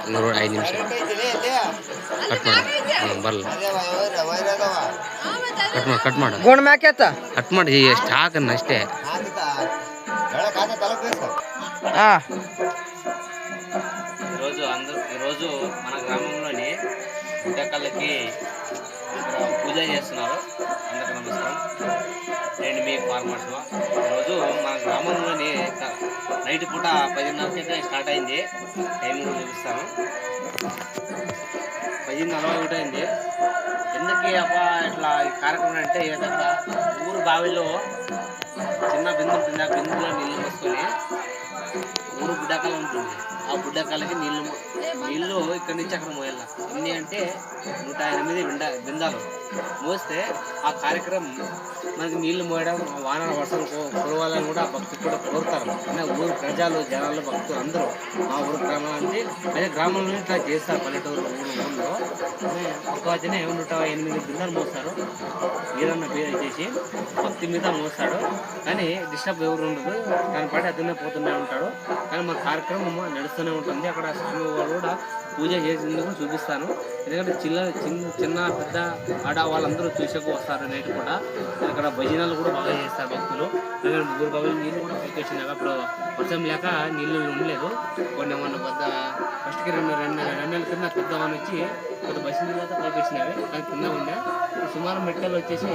5 ನಿಮಿಷ ಕಟ್ ಮಾಡು ಬರಲ್ಲ ಕಟ್ ಮಾಡು ಗೋಣ ಮ್ಯಾಕೆತ್ತ ಕಟ್ ಮಾಡಿ ಎಷ್ಟು ಹಾಕನ್ನ ಅಷ್ಟೇ. ఈరోజు మన గ్రామంలోని గుడ్డకళ్ళకి పూజ చేస్తున్నారు. అందరికీ నమస్కారం. నేను మీ ఫార్మర్స్. ఈరోజు మన గ్రామంలోని నైట్ పూట 10:30కి స్టార్ట్ అయింది. టైం చూపిస్తాను. 10:41 అయింది. ఎందుకు అబ్బా ఇట్లా ఈ కార్యక్రమం అంటే ఏదన్నా ఊరు బావిలో చిన్న బిందు ఉంటుంది. ఆ బిందులో నీళ్ళు పోసుకొని ఊరు బుడ్డకాల ఉంటుంది. ఆ బుడ్డకాలకి నీళ్ళు ఇక్కడి నుంచి అక్కడ మోయాల. ఎన్ని అంటే 108 బిందాలు మోస్తే ఆ కార్యక్రమం మనకి నీళ్లు మోయడం, వాన వర్షాలు కురవాలని కూడా భక్తులు కూడా కోరుతారు. అంటే ఊరు ప్రజలు జనాలు భక్తులు అందరూ మా ఊరు గ్రామానికి అదే గ్రామంలో ఇట్లా చేస్తారు. పల్లెటూరు ఊళ్ళో ఒక్క వచ్చినే 108 బిందాలు మోస్తారు. వీరన్న పేరు చేసి భక్తి మీద మోస్తాడు. కానీ డిస్టర్బ్ ఎవరు ఉండదు. దాని పాటి అతనే పోతూనే ఉంటాడు. కానీ మా కార్యక్రమం నడుస్తూనే ఉంటుంది. అక్కడ స్వామి వారు కూడా పూజ చేసేందుకు చూపిస్తాను. ఎందుకంటే చిన్న పెద్ద ఆడ వాళ్ళందరూ చూసేకు వస్తారు. నైట్ కూడా అక్కడ భజనలు కూడా బాగా చేస్తారు భక్తులు. ఊరు బాగా నీళ్ళు కూడా పైకొచ్చినాక అప్పుడు వర్షం లేక నీళ్ళు ఉండలేదు. కొన్ని మొన్న ఫస్ట్కి రెండు నెలల కింద పెద్ద వాన వచ్చి కొద్ది బస్సు నీళ్ళు అయితే పైకొచ్చినవి. కానీ కింద ఉండే సుమారు మెట్టలు వచ్చేసి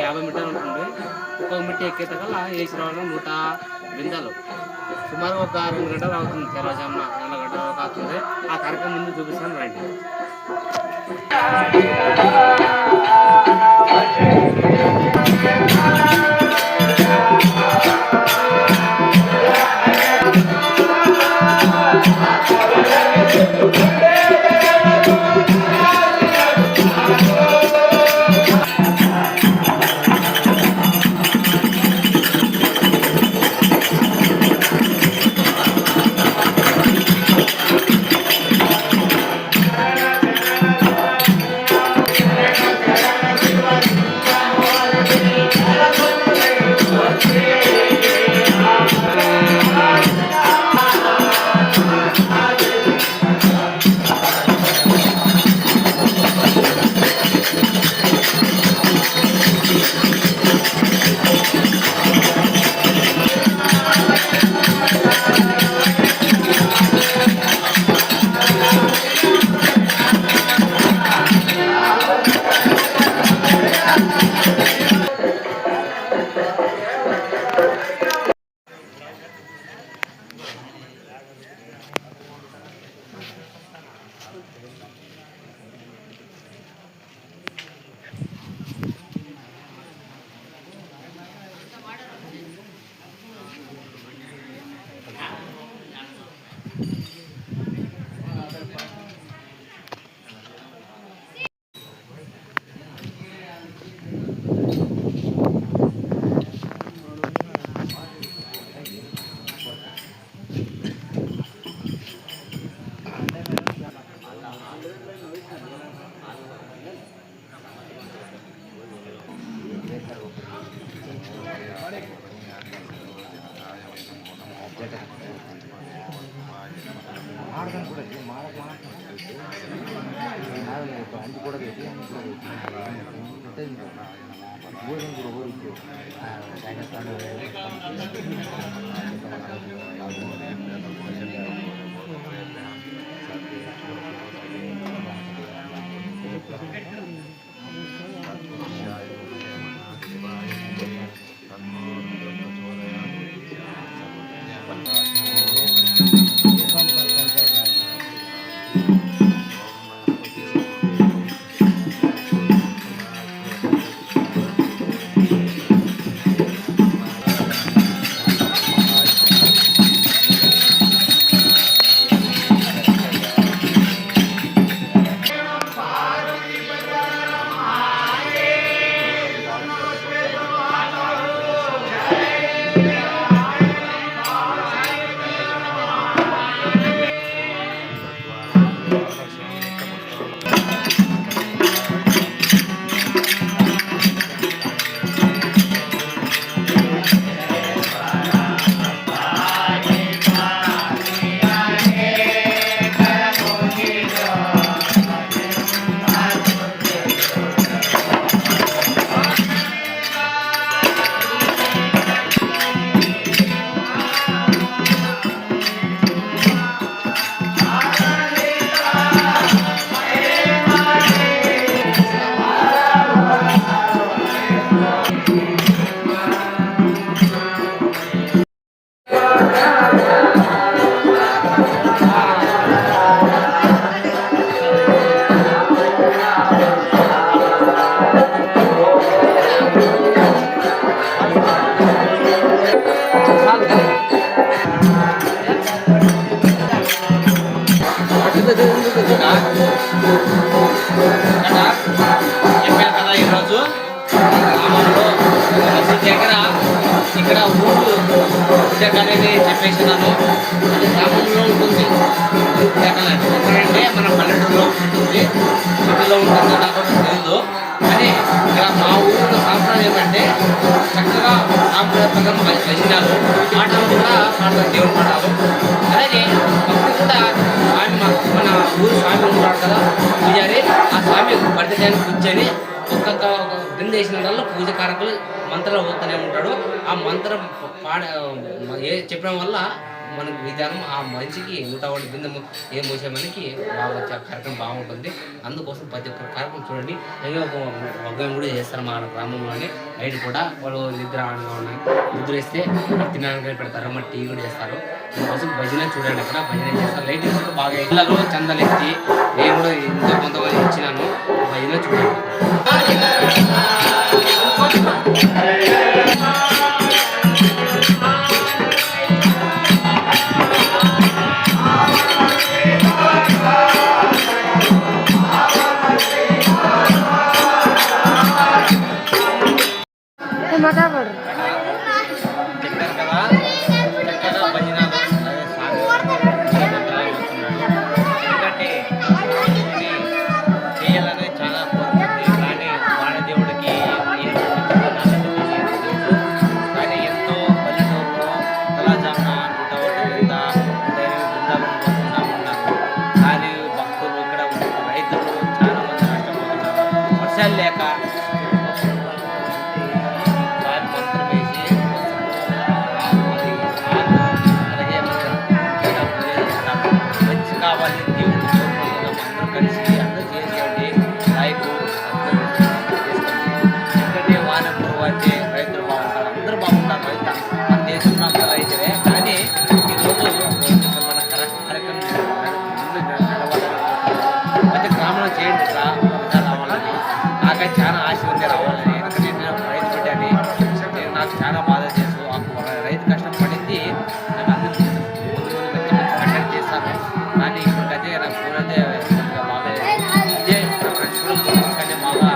50 మీటర్లు ఉంటుంది. ఒక్కొక్క మెట్ట ఎక్కేతకల్లా వేసి రావడం 100 బిందాలు సుమారు ఒక 2 గంటలు అవుతుంది. తెల్లజామున 4 గంటల వరకు అవుతుంది. ఆ కార్యక్రమం ముందు చూపిస్తాను రండి. చెప్పాను కదా ఈరోజు గ్రామంలో దగ్గర ఇక్కడ ఊరు ఉద్యోగం అనేది చెప్పేసినాను. అది గ్రామంలో ఉంటుంది ఉద్యోగం అంటే మన పల్లెటూరులో ఉంటుంది, సిటీలో ఉంటుందో నాకు తెలియదు. కానీ ఇక్కడ మా ఊరిలో సాంప్రదాయం ఏంటంటే చక్కగా సాంప్రదాయకంగా భజనాలు పాటలు కూడా పాడతారు, దేవుడు పాటలు. అలాగే భక్తి కూడా స్వామి మన ఊరు స్వామి ఉంటాడు కదా పూజారి, ఆ స్వామి పరిచయాన్ని కూర్చొని ఒక్కొక్క బృంద వేసిన వల్ల పూజ కారకులు మంత్రాలు పోతూనే ఉంటాడు. ఆ మంత్రం చెప్పడం వల్ల మనకు విధానం ఆ మనిషికి 101 బిందెము ఏ మోసే మనకి బాగా కార్యక్రమం బాగుంటుంది. అందుకోసం ప్రతి ఒక్క కార్యక్రమం చూడండి. మగ్గం కూడా చేస్తారు మా గ్రామంలోనే. నైట్ కూడా వాళ్ళు నిద్ర వేస్తే తినడానికి పెడతారు, మరి టీ కూడా చేస్తారు. అందుకోసం భజన చూడండి, అక్కడ భజన చేస్తారు. లైటింగ్స్ కూడా బాగా ఇళ్ళలో చందాలు ఎత్తి నేను కూడా ఎంతో కొంతమంది ఇచ్చినాను. భజన చూడండి. చెప్పారు కదా చక్కగా భజనలు ఎందుకంటే చేయాలనేది చాలా కోరుకుంది. కానీ వాణదేవుడికి కానీ ఎంతో పల్లెటూరులో తెల్లజామున 101 బృందావనం పోతున్నా ఉన్నారు. కానీ భక్తులు ఇక్కడ రైతులు చాలా మంది నష్టపోతున్నారు. వర్షాలు లేక రైతులు బాగుంటారు, అందరూ బాగుంటారు. రైతు మన దేశంలో అంతా రైతులే. కానీ ఈరోజు మన కార్యక్రమం ప్రతి గ్రామంలో చేయండి రావాలని నాకైతే చాలా ఆశ ఉంది రావాలని. ఎందుకంటే నేను రైతు బిడ్డని, నేను నాకు చాలా బాధ చేసు రైతు కష్టం పడింది. నాకు అందరూ ముందు కంటెంట్ చేస్తాను. కానీ ఇప్పటికైతే నాకు చూడండి బాగా ఇదే కానీ బాగా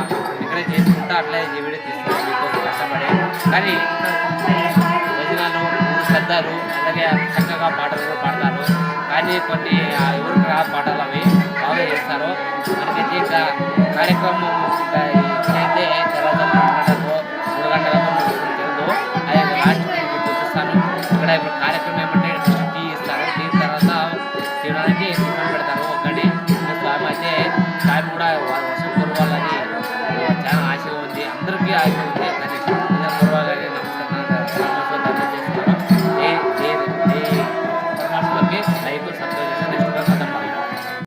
ఇక్కడే చేసుకుంటా అట్లే వీడియో తీసుకుంటాను మీకోసం కష్టపడే. కానీ భజనలు శ్రద్ధలు అలాగే చక్కగా పాటలు కూడా పాడతారు. కానీ కొన్ని ఎవరికి పాటలు అవి బాగా చేస్తారు. మనకైతే ఇక కార్యక్రమం